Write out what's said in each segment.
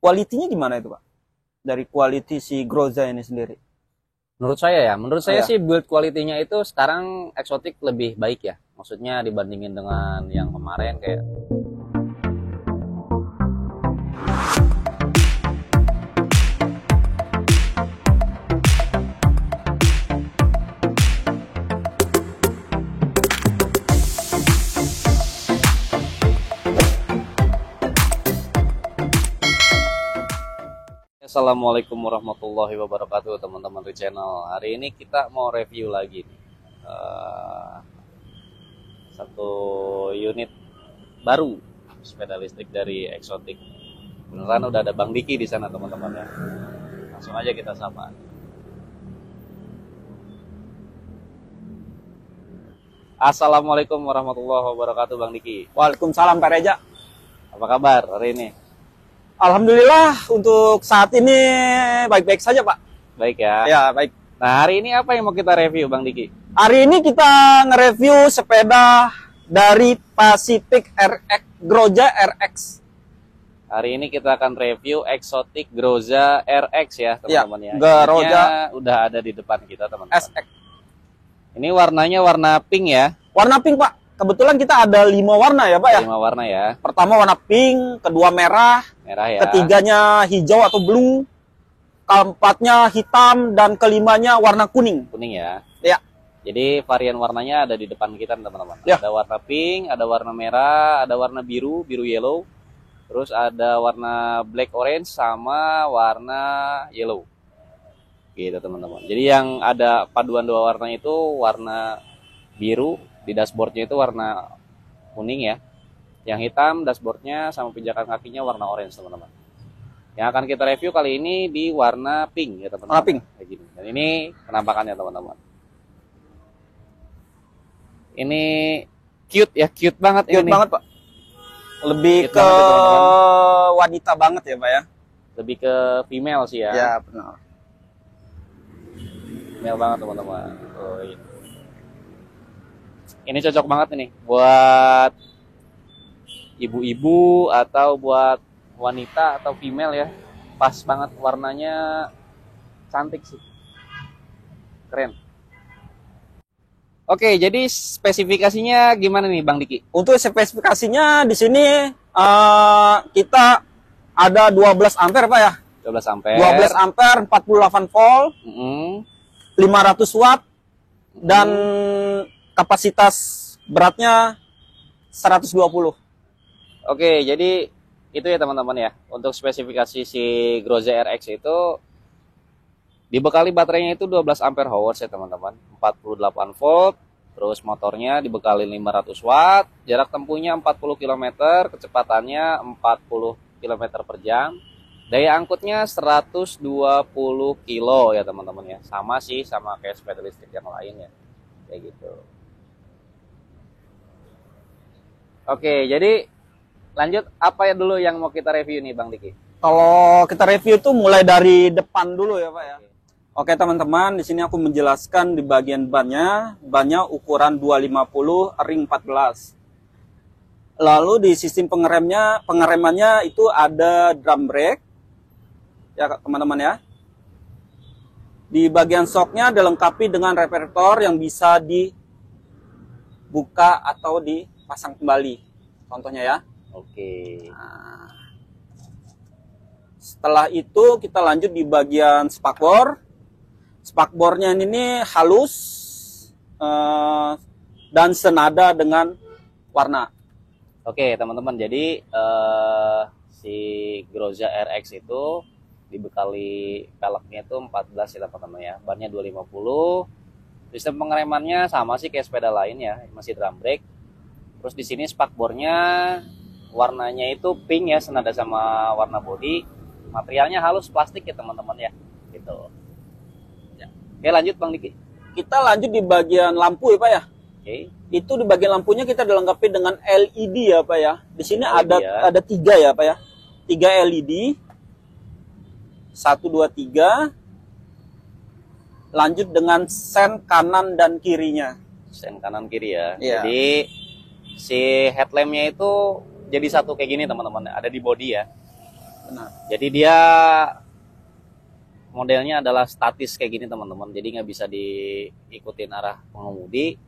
Kualitinya gimana itu, Pak? Dari quality si Groza ini sendiri. Menurut saya sih build quality-nya itu sekarang Exotic lebih baik ya. Maksudnya dibandingin dengan yang kemarin kayak Assalamualaikum warahmatullahi wabarakatuh teman-teman di channel. Hari ini kita mau review lagi nih satu unit baru sepeda listrik dari Exotic. Beneran udah ada Bang Diki di sana teman-teman ya. Langsung aja kita sapa. Assalamualaikum warahmatullahi wabarakatuh Bang Diki. Waalaikumsalam Pak Reja. Apa kabar hari ini? Alhamdulillah untuk saat ini baik-baik saja, Pak. Baik ya. Ya, baik. Nah, hari ini apa yang mau kita review, Bang Diki? Hari ini kita nge-review sepeda dari Pacific RX, Groza RX. Hari ini kita akan review Exotic Groza RX ya, teman-teman ya. Groza udah ada di depan kita, teman-teman. SX. Ini warnanya warna pink ya. Warna pink, Pak. Kebetulan kita ada 5 warna ya, Pak ya. 5 warna ya. Pertama warna pink, kedua merah, ya. ketiganya hijau atau blue, keempatnya hitam, dan kelimanya warna kuning. Kuning ya. Ya. Jadi varian warnanya ada di depan kita, teman-teman. Ya. Ada warna pink, ada warna merah, ada warna biru, biru yellow. Terus ada warna black orange sama warna yellow. Gitu, teman-teman. Jadi yang ada paduan dua warna itu warna biru, di dashboardnya itu warna kuning ya. Yang hitam dashboardnya sama pijakan kakinya warna orange, teman-teman. Yang akan kita review kali ini di warna pink ya, teman-teman. Warna pink. Kayak gini. Dan ini penampakannya, teman-teman. Ini cute ya, cute banget Cute ini. banget, Pak. Lebih Cute ke banget ya, teman-teman. wanita banget ya, Pak ya. Lebih ke female sih ya. Ya, benar. Female banget, teman-teman. Oh, iya. Ini cocok banget nih buat ibu-ibu atau buat wanita atau female ya. Pas banget, warnanya cantik sih. Keren. Oke, jadi spesifikasinya gimana nih Bang Diki? Untuk spesifikasinya di sini kita ada 12 ampere, Pak ya. 12 ampere. 12 ampere, 48 volt, 500 watt, dan kapasitas beratnya 120. Oke, jadi itu ya teman-teman ya. Untuk spesifikasi si Groza RX itu dibekali baterainya itu 12 ampere hours ya teman-teman. 48 volt. Terus motornya dibekali 500 watt. Jarak tempuhnya 40 km, kecepatannya 40 km per jam. Daya angkutnya 120 kilo ya teman-teman ya. Sama sih sama kayak sepeda listrik yang lain ya. Kayak gitu. Oke, jadi lanjut apa ya dulu yang mau kita review nih Bang Diki? Kalau kita review itu mulai dari depan dulu ya, Pak ya. Oke teman-teman, di sini aku menjelaskan di bagian bannya. Bannya ukuran 250 ring 14. Lalu di sistem pengeremannya itu ada drum brake. Ya teman-teman ya. Di bagian shocknya dilengkapi dengan revertor yang bisa dibuka atau dipasang kembali. Contohnya ya. Oke. Nah, setelah itu kita lanjut di bagian spakbor. Spakbornya ini halus dan senada dengan warna. Oke teman-teman, jadi si Groza RX itu dibekali peleknya itu 14 ya teman-teman ya. Bannya 250. Sistem pengeremannya sama sih kayak sepeda lain ya, masih drum brake. Terus di sini spakbornya warnanya itu pink ya, senada sama warna body. Materialnya halus plastik ya teman-teman ya. Gitu. Ya. Oke, lanjut Bang Diki. Kita lanjut di bagian lampu ya, Pak ya. Oke. Itu di bagian lampunya kita dilengkapi dengan LED ya, Pak ya. Di sini LED ada 3 ya, Pak ya. 3 LED. 1 2 3. Lanjut dengan sen kanan dan kirinya. Sen kanan kiri ya. Iya. Jadi si headlampnya itu jadi satu kayak gini teman-teman, ada di body ya. Benar. Jadi dia modelnya adalah statis kayak gini teman-teman. Jadi nggak bisa diikutin arah pengemudi.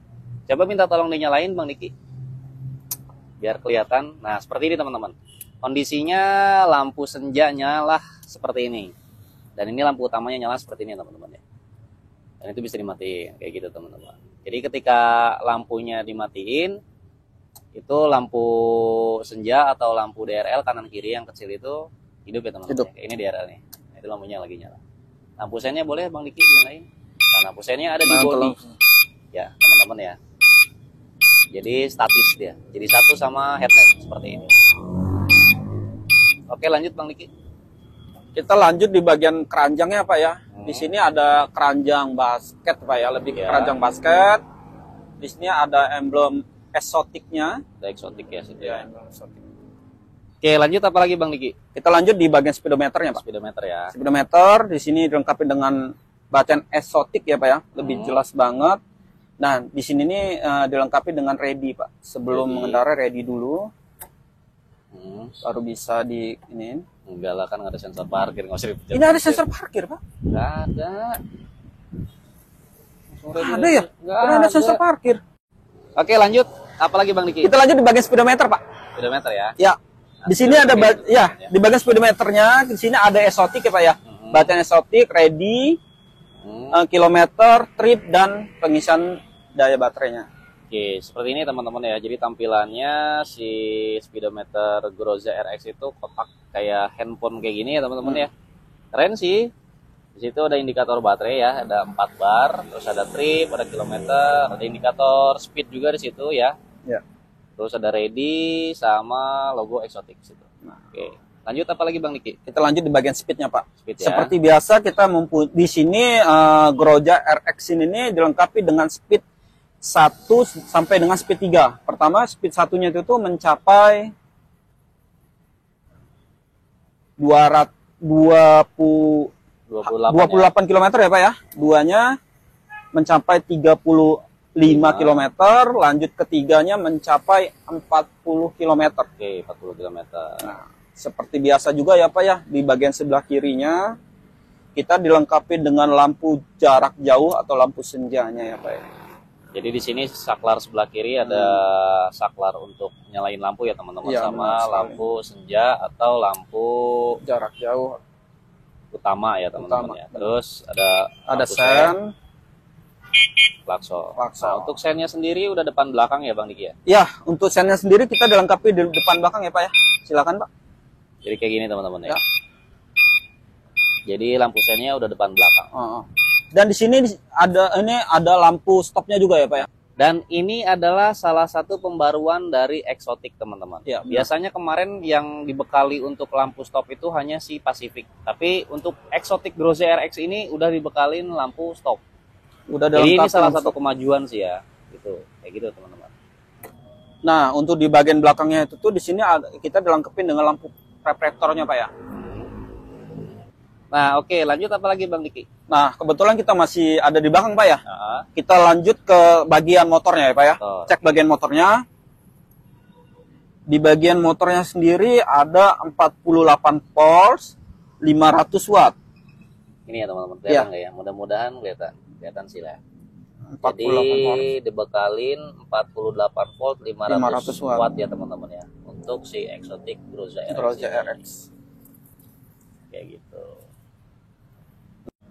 Coba minta tolong dinyalain Bang Diki. Biar kelihatan. Nah, seperti ini teman-teman. Kondisinya lampu senja nyala seperti ini. Dan ini lampu utamanya nyala seperti ini teman-teman ya. Dan itu bisa dimatiin kayak gitu teman-teman. Jadi ketika lampunya dimatiin, itu lampu senja atau lampu DRL kanan kiri yang kecil itu hidup ya teman-teman. Hidup. Ini DRL nih. Nah, itu lampunya lagi nyala. Lampu sennya boleh Bang Diki nyalain. Nah, lampu sennya ada di bodi. Ya teman-teman ya. Jadi statis dia. Jadi satu sama headlamp seperti ini. Oke, lanjut Bang Diki. Kita lanjut di bagian keranjangnya Pak ya. Di sini ada keranjang basket Pak ya, lebih ke keranjang basket. Di sini ada emblem eksotiknya. Ada eksotik ya situ Ya, ya. emblem eksotik. Oke, lanjut apa lagi Bang Diki? Kita lanjut di bagian speedometernya Pak. Speedometer ya. Speedometer di sini dilengkapi dengan bacaan eksotik ya Pak ya, lebih jelas banget. Nah, di sini nih dilengkapi dengan ready Pak. Sebelum Ready. mengendarai ready dulu, Hmm. baru bisa di ini. Enggak lah, kan nggak ada sensor parkir, nggak usah dipencet. Ini ada sensor parkir Pak. Nggak ada. Ada ya? Nggak Ini ada sensor parkir. Oke, lanjut. Apa lagi Bang Diki? Kita lanjut di bagian speedometer Pak. Speedometer ya. Ya. Di sini ada di bagian speedometernya, di sini ada eksotik ya Pak ya. Bacaan eksotik, ready, kilometer, trip dan pengisian daya baterainya. Oke, seperti ini teman-teman ya. Jadi tampilannya si speedometer Groza RX itu kotak kayak handphone kayak gini ya teman-teman ya. Keren sih. Di situ ada indikator baterai ya, ada 4 bar, terus ada trip, ada kilometer, ada indikator speed juga di situ ya. Ya. Terus ada ready sama logo eksotik situ. Oke. Lanjut apa lagi Bang Diki? Kita lanjut di bagian speednya Pak. Speed ya. Seperti biasa kita di sini Groza RX ini dilengkapi dengan speed 1 sampai dengan speed 3. Pertama speed satunya itu tuh mencapai 28 km ya Pak ya. Duanya mencapai 35 km, lanjut ketiganya mencapai 40 km. Oke, 40 km. Nah, seperti biasa juga ya Pak ya, di bagian sebelah kirinya kita dilengkapi dengan lampu jarak jauh atau lampu senjanya ya Pak ya. Jadi di sini saklar sebelah kiri ada saklar untuk nyalain lampu ya teman-teman, Ya, sama lampu senja atau lampu Jarak jauh. utama ya teman-teman ya. Terus ada Ada lampu sen, klakson. klakson. Nah, untuk sennya sendiri udah depan belakang ya Bang Diki ya. Ya, untuk sennya sendiri kita dilengkapi di depan belakang ya Pak ya. Silakan Pak. Jadi kayak gini teman-teman ya. Ya. Jadi lampu sennya udah depan belakang. Dan di sini ada lampu stopnya juga ya Pak ya. Dan ini adalah salah satu pembaruan dari eksotik teman-teman. Ya, benar. Biasanya kemarin yang dibekali untuk lampu stop itu hanya si Pacific. Tapi untuk eksotik Groza RX ini udah dibekalin lampu stop. Udah Jadi ini dilengkapi salah lampu satu stop. kemajuan sih ya. Gitu. Kayak gitu teman-teman. Nah, untuk di bagian belakangnya itu tuh di sini kita dilengkapi dengan lampu reflektornya Pak ya. Nah, oke, lanjut apa lagi Bang Diki? Nah, kebetulan kita masih ada di belakang Pak ya. Nah, Kita lanjut ke bagian motornya ya Pak ya. Motor. Cek bagian motornya. Di bagian motornya sendiri ada 48 volts, 500 watt. ini ya teman-teman, kelihatan nggak ya? Mudah-mudahan kelihatan sih lah. 48 Jadi watt. dibekalin 48 volt 500 500 watt. watt ya teman-teman ya. Untuk si eksotik Groza RX. Groza ini. RX. Kayak gitu.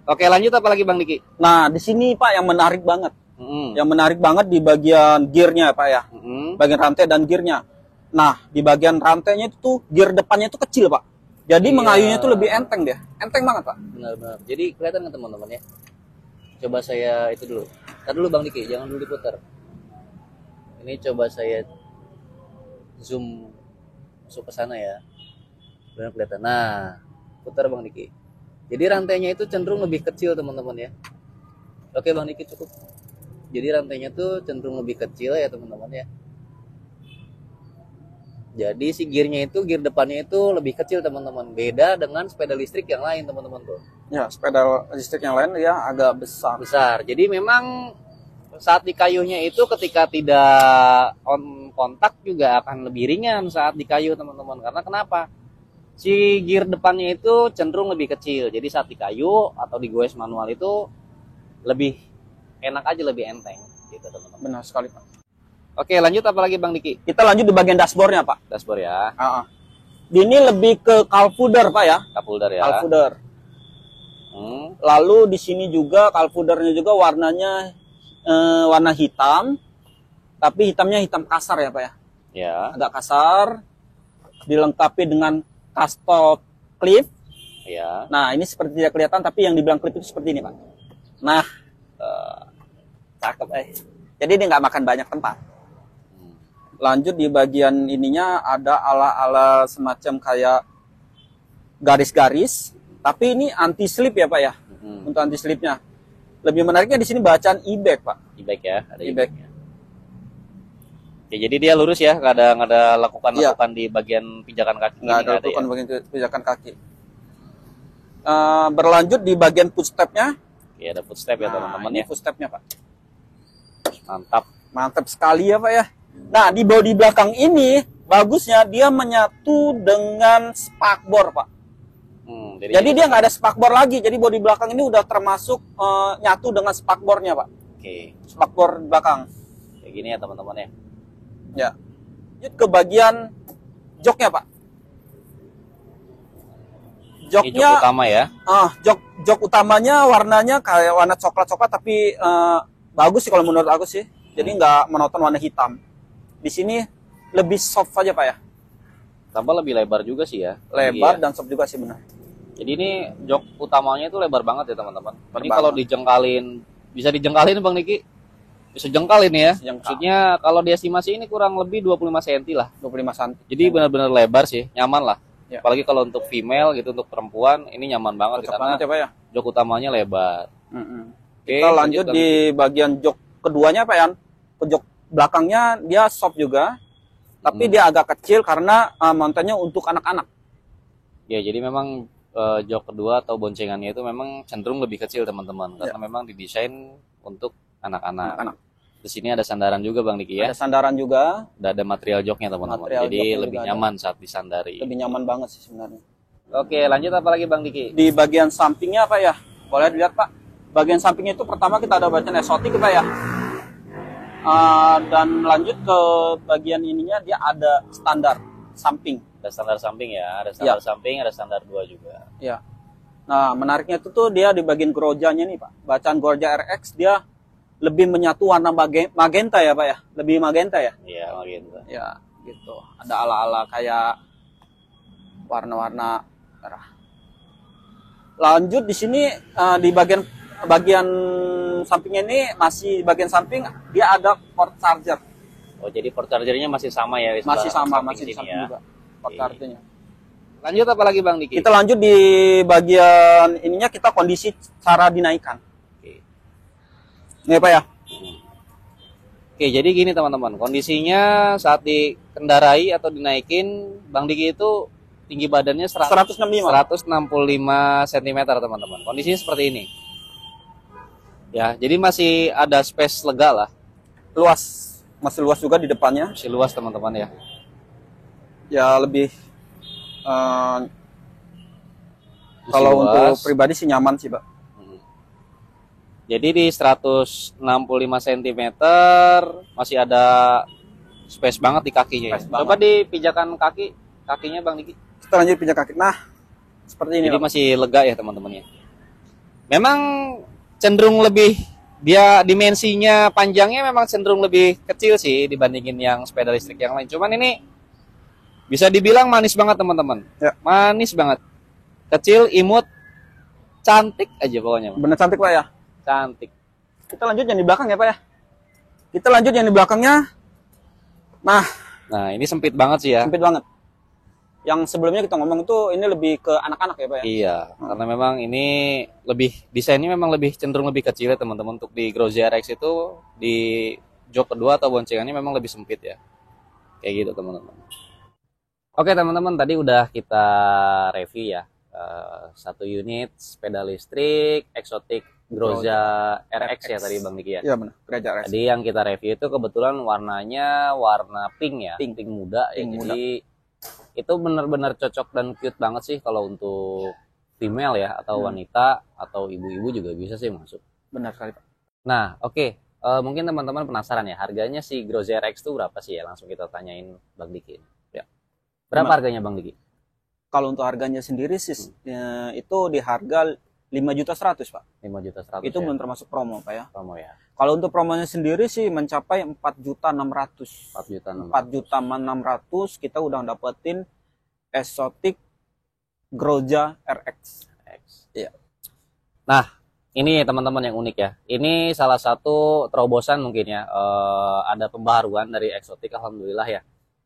Oke, lanjut apa lagi Bang Diki? Nah, di sini Pak yang menarik banget. Mm-mm. Yang menarik banget di bagian gearnya Pak ya. Mm-mm. Bagian rantai dan gearnya. Nah, di bagian rantainya itu tuh gear depannya itu kecil Pak. Jadi Iya. mengayuhnya itu lebih enteng dia. Enteng banget Pak. Benar-benar. Jadi kelihatan nggak teman-teman ya? Coba saya itu dulu. Tadi dulu Bang Diki, jangan dulu diputar. Ini coba saya zoom masuk ke sana ya. Benar kelihatan. Nah, putar Bang Diki. Jadi rantainya itu cenderung lebih kecil teman-teman ya. Oke Bang Diki cukup. Jadi rantainya tuh cenderung lebih kecil ya teman-teman ya. Jadi si gearnya itu, gear depannya itu lebih kecil teman-teman. Beda dengan sepeda listrik yang lain teman-teman tuh. Ya, sepeda listrik yang lain ya agak besar. Besar. Jadi memang saat dikayuhnya itu ketika tidak on kontak juga akan lebih ringan saat dikayu teman-teman. Karena kenapa? Si gear depannya itu cenderung lebih kecil. Jadi saat di kayu atau digoes manual itu lebih enak aja, lebih enteng gitu teman-teman. Benar sekali, Pak. Oke, lanjut apa lagi Bang Diki? Kita lanjut di bagian dashboardnya, Pak. Dashboard ya. Ini lebih ke cup holder, Pak ya. Cup holder ya. Cup holder. Lalu di sini juga cup holdernya juga warnanya warna hitam. Tapi hitamnya hitam kasar ya, Pak ya. Ya. Agak kasar. Dilengkapi dengan custom clip. Ya. Nah, ini seperti tidak kelihatan, tapi yang dibilang clip itu seperti ini, Pak. Nah, cakep, Jadi dia nggak makan banyak tempat. Lanjut di bagian ininya ada ala-ala semacam kayak garis-garis, tapi ini anti slip ya, Pak ya. Untuk anti slipnya. Lebih menariknya di sini bacaan e-bag, Pak. E-bag ya, ada e-bag. Oke, jadi dia lurus ya, nggak ada lekukan-lekukan di bagian pijakan kaki. Nggak ada lekukan bagian pijakan kaki. Berlanjut di bagian footstep-nya. Oke, ada footstep ya teman-teman ya. Ini footstep-nya, Pak. Mantap. Mantap sekali ya, Pak ya. Nah, di bodi belakang ini bagusnya dia menyatu dengan spakbor, Pak. Jadi dia nggak ada spakbor lagi. Jadi bodi belakang ini udah termasuk nyatu dengan spakbornya, Pak. Oke. Spakbor belakang. Kayak gini ya teman-teman ya. Ya. Lanjut ke bagian joknya, Pak. Joknya, ini jok utama ya. Jok utamanya warnanya kayak warna coklat-coklat, tapi bagus sih kalau menurut aku sih. Jadi nggak monoton warna hitam. Di sini lebih soft aja, Pak ya. Tambah lebih lebar juga sih ya. Lebar dan soft juga sih, benar. Jadi ini jok utamanya itu lebar banget ya teman-teman. Ini kalau dijengkalin, bisa dijengkalin Bang Niki. Bisa jengkal ini ya. Maksudnya kalau di estimasi ini kurang lebih 25 cm lah. 25 cm. Jadi benar-benar lebar sih, nyaman lah. Ya. Apalagi kalau untuk female gitu, untuk perempuan ini nyaman banget karena ya, Pak ya. Jok utamanya lebar. Oke, kita lanjut di bagian jok keduanya, Pak Yan. Jok belakangnya dia soft juga, tapi dia agak kecil karena mountain-nya untuk anak-anak. Ya, jadi memang jok kedua atau boncengannya itu memang cenderung lebih kecil teman-teman, karena memang didesain untuk anak-anak. Di sini ada sandaran juga Bang Diki ya. Ada sandaran juga. Ada material joknya teman-teman. Jadi lebih nyaman saat disandari. Lebih nyaman banget sih sebenarnya. Oke, lanjut apa lagi Bang Diki? Di bagian sampingnya apa ya? Boleh dilihat, Pak. Bagian sampingnya itu pertama kita ada bacaan eksotik, Pak ya. Dan lanjut ke bagian ininya dia ada standar samping. Ada standar samping ya, ada standar samping, ada standar 2 juga. Ya. Nah, menariknya itu tuh dia di bagian grojanya nih, Pak. Bacaan Groja RX dia lebih menyatu warna magenta ya, Pak ya. Lebih magenta ya? Iya, magenta. Ya, gitu. Ada ala-ala kayak warna-warna merah. Lanjut di sini di bagian sampingnya ini masih bagian samping dia ada port charger. Oh, jadi port chargernya masih sama ya? Masih sama, masih di samping juga. Port chargernya. Lanjut apa lagi Bang Diki? Kita lanjut di bagian ininya, kita kondisi cara dinaikkan. Ini Pak ya. Oke, jadi gini teman-teman, kondisinya saat dikendarai atau dinaikin, Bang Diki itu tinggi badannya 165 cm teman-teman. Kondisinya seperti ini. Ya, jadi masih ada space lega lah. Luas, masih luas juga di depannya. Masih luas teman-teman ya. Ya lebih kalau untuk pribadi sih nyaman sih, Pak. Jadi di 165 cm masih ada space banget di kakinya. Coba di pijakan kakinya Bang Diki. Kita lanjut pijak kaki. Nah, seperti ini. Jadi masih lega ya teman-teman ya. Memang cenderung lebih, dia dimensinya panjangnya memang cenderung lebih kecil sih dibandingin yang sepeda listrik yang lain. Cuman ini bisa dibilang manis banget teman-teman. Ya. Manis banget. Kecil, imut, cantik aja pokoknya. Bener cantik Pak ya. Cantik. Kita lanjut yang di belakang ya Pak ya. Kita lanjut yang di belakangnya. Nah ini sempit banget sih ya. Sempit banget. Yang sebelumnya kita ngomong itu ini lebih ke anak-anak ya Pak ya. Iya, karena memang ini lebih desainnya memang lebih cenderung lebih kecil ya teman-teman. Untuk di Groza RX itu di jok kedua atau boncengannya memang lebih sempit ya. Kayak gitu teman-teman. Oke teman-teman, tadi udah kita review ya. Satu unit sepeda listrik eksotik Groza RX ya tadi Bang Diki ya. Iya benar, Groza RX. Jadi yang kita review itu kebetulan warnanya warna pink ya, pink muda ya. Jadi itu benar-benar cocok dan cute banget sih kalau untuk female ya, atau wanita atau ibu-ibu juga bisa sih masuk. Benar sekali Pak. Nah, oke. Mungkin teman-teman penasaran ya, harganya si Groza RX itu berapa sih ya? Langsung kita tanyain Bang Diki. Ya. Berapa harganya Bang Diki? Kalau untuk harganya sendiri sih itu di harga 5.100.000 Pak. 5.100.000. Itu ya? belum termasuk promo Pak ya. Promo ya. Kalau untuk promonya sendiri sih mencapai 4.600.000. 4.600.000 kita udah dapetin Exotic Groza RX. Iya. Nah, ini teman-teman yang unik ya. Ini salah satu terobosan mungkin ya. Ada pembaruan dari Exotic, alhamdulillah ya.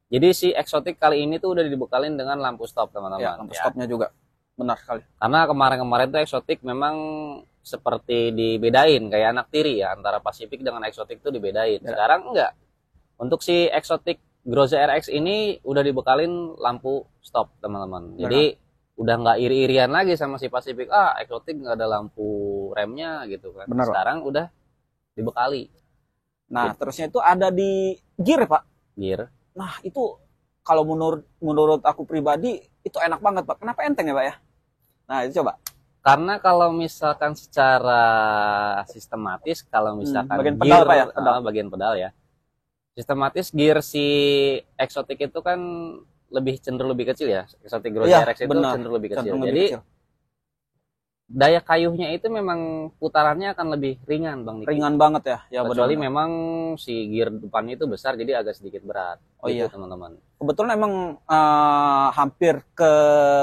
Jadi si Exotic kali ini tuh udah dibekalin dengan lampu stop teman-teman. Ya, lampu stopnya juga. Benar sekali. Karena kemarin-kemarin tuh Exotic memang seperti dibedain kayak anak tiri ya, antara Pacific dengan Exotic tuh dibedain. Ya. Sekarang enggak. Untuk si Exotic Groza RX ini udah dibekalin lampu stop teman-teman. Jadi udah nggak iri-irian lagi sama si Pacific. Exotic nggak ada lampu remnya gitu kan. Benar, sekarang Pak. Udah dibekali. Nah, terusnya itu ada di gear Pak. Gear. Nah, itu kalau menurut aku pribadi itu enak banget Pak. Kenapa enteng ya Pak ya? Nah, itu coba. Karena kalau misalkan secara sistematis, kalau misalkan bagian pedal gear, Pak ya, pedal. Bagian pedal ya. Sistematis gear si Exotic itu kan cenderung lebih kecil ya. Exotic Groza RX itu cenderung lebih kecil. Jadi daya kayuhnya itu memang putarannya akan lebih ringan Bang Diki. Ringan banget ya. Kecuali memang si gear depannya itu besar jadi agak sedikit berat. Oh gitu, iya teman-teman. Kebetulan emang hampir ke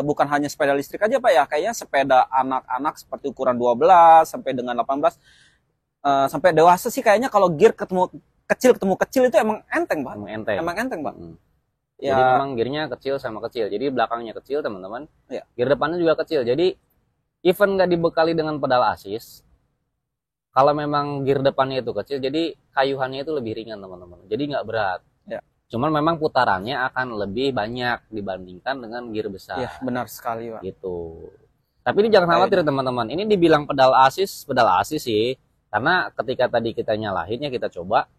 bukan hanya sepeda listrik aja Pak ya. Kayaknya sepeda anak-anak seperti ukuran 12 sampai dengan 18 sampai dewasa sih kayaknya kalau gear ketemu kecil itu emang enteng Pak. Emang enteng Pak. Ya. Jadi memang gearnya kecil sama kecil. Jadi belakangnya kecil teman-teman. Ya. Gear depannya juga kecil. Jadi even nggak dibekali dengan pedal assist, kalau memang gear depannya itu kecil, jadi kayuhannya itu lebih ringan teman-teman. Jadi nggak berat. Ya. Cuman memang putarannya akan lebih banyak dibandingkan dengan gear besar. Iya benar sekali Pak. Gitu. Tapi ini jangan khawatir teman-teman. Ini dibilang pedal assist sih. Karena ketika tadi kita nyalahin ya, kita coba.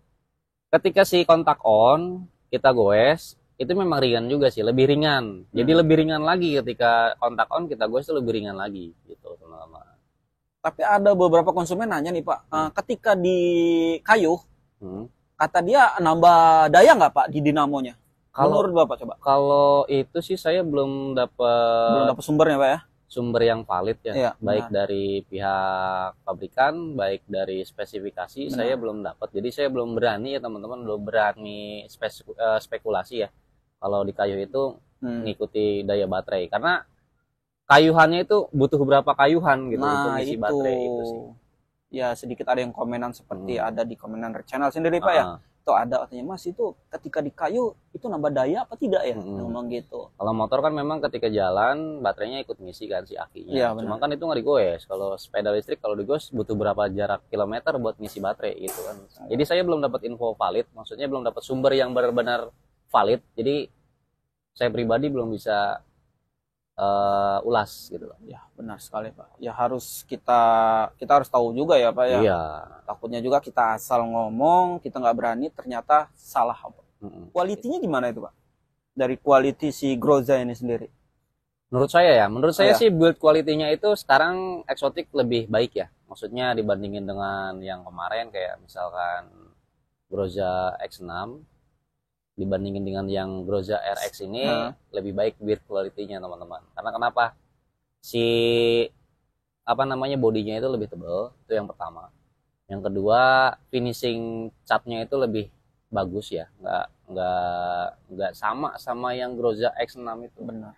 Ketika si kontak on, kita goes, itu memang ringan juga sih, lebih ringan. Jadi lebih ringan lagi ketika kontak on kita goes itu lebih ringan lagi gitu teman-teman. Tapi ada beberapa konsumen nanya nih Pak, ketika di kayu, kata dia nambah daya nggak Pak di dinamonya? Menurut Bapak coba. Kalau itu sih saya belum dapat sumbernya Pak ya. Sumber yang valid ya, iya, baik dari pihak pabrikan, baik dari spesifikasi, saya belum dapat. Jadi saya belum berani ya teman-teman, belum berani spekulasi ya. Kalau di kayu itu mengikuti daya baterai, karena kayuhannya itu butuh berapa kayuhan gitu untuk isi baterai itu sih. Ya sedikit ada yang komenan seperti ada di komenan channel sendiri Pak ya. Itu ada katanya Mas itu ketika di kayu itu nambah daya apa tidak ya? Ngomong gitu. Kalau motor kan memang ketika jalan baterainya ikut ngisi kan si akinya. Ya, cuma kan itu nggak digoes. Kalau sepeda listrik kalau digoes butuh berapa jarak kilometer buat ngisi baterai gitu kan. Jadi saya belum dapat info valid, maksudnya belum dapat sumber yang benar-benar valid. Jadi saya pribadi belum bisa ulas gitu. Ya benar sekali Pak. Ya harus kita harus tahu juga ya Pak ya. Iya. Takutnya juga kita asal ngomong, kita nggak berani, ternyata salah. Kualitinya gimana itu Pak? Dari quality si Groza ini sendiri? Menurut saya sih build quality-nya itu sekarang Exotic lebih baik ya. Maksudnya dibandingin dengan yang kemarin kayak misalkan Groza X6, dibandingin dengan yang Groza RX ini lebih baik build quality-nya teman-teman. Karena kenapa? Si bodinya itu lebih tebal, itu yang pertama. Yang kedua, finishing catnya itu lebih bagus ya, nggak sama yang Groza X6 itu. Benar.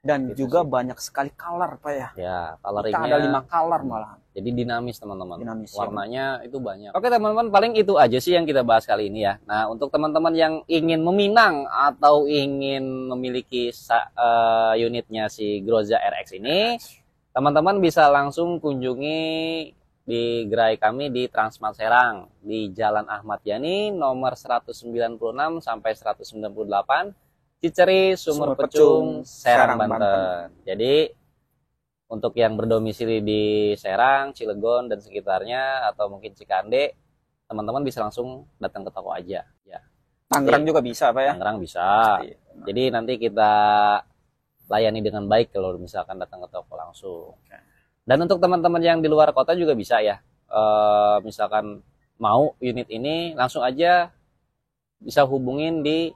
Dan gitu juga sih. Banyak sekali color Pak ya. Ya, coloringnya ada 5 color malahan. Jadi dinamis teman-teman. Warnanya ya. Itu banyak. Oke teman-teman, paling itu aja sih yang kita bahas kali ini ya. Nah, untuk teman-teman yang ingin meminang atau ingin memiliki unitnya si Groza RX ini, teman-teman bisa langsung kunjungi di gerai kami di Transmart Serang di Jalan Ahmad Yani nomor 196 sampai 198 Ciceri Sumur Pecung Serang Banten. Jadi untuk yang berdomisili di Serang, Cilegon dan sekitarnya atau mungkin Cikande, teman-teman bisa langsung datang ke toko aja ya. Tangerang juga bisa Pak ya? Tangerang bisa. Iya. Jadi nanti kita layani dengan baik kalau misalkan datang ke toko langsung. Dan untuk teman-teman yang di luar kota juga bisa ya. Misalkan mau unit ini langsung aja bisa hubungin di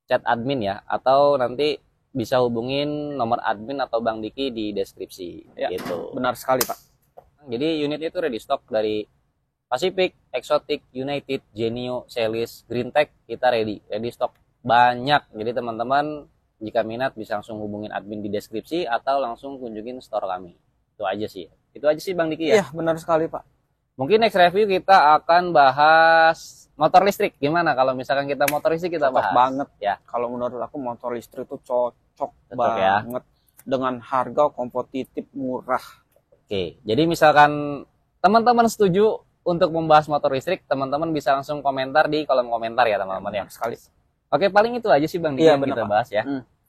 chat admin ya, atau nanti bisa hubungin nomor admin atau Bang Diki di deskripsi Ya, gitu. benar sekali Pak. Jadi unit itu ready stock dari Pacific, Exotic, United, Genio, Celis, Greentech, kita ready stock banyak. Jadi teman-teman jika minat bisa langsung hubungin admin di deskripsi atau langsung kunjungin store kami. Itu aja sih. Itu aja sih Bang Diki ya. Iya, benar sekali Pak. Mungkin next review kita akan bahas motor listrik. Gimana kalau misalkan kita motor listrik kita Cocok bahas banget ya. Kalau menurut aku motor listrik itu cocok ya. banget dengan harga kompetitif murah. Oke, jadi misalkan teman-teman setuju untuk membahas motor listrik, teman-teman bisa langsung komentar di kolom komentar ya teman-teman ya. Sekali. Oke, paling itu aja sih Bang Diki Iya, yang bener, kita Pak. bahas ya.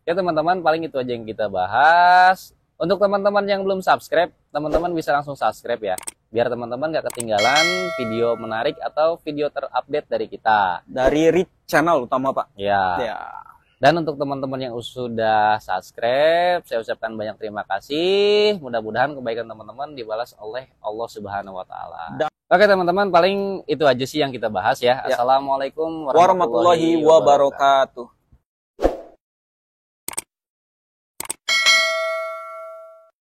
Ya teman-teman, paling itu aja yang kita bahas. Untuk teman-teman yang belum subscribe, teman-teman bisa langsung subscribe ya. Biar teman-teman gak ketinggalan video menarik atau video terupdate dari kita. Dari RIT channel utama Pak. Ya. Ya. Dan untuk teman-teman yang sudah subscribe, saya ucapkan banyak terima kasih. Mudah-mudahan kebaikan teman-teman dibalas oleh Allah Subhanahu wa taala. Oke teman-teman, paling itu aja sih yang kita bahas ya. Ya. Assalamualaikum Warahmatullahi wabarakatuh.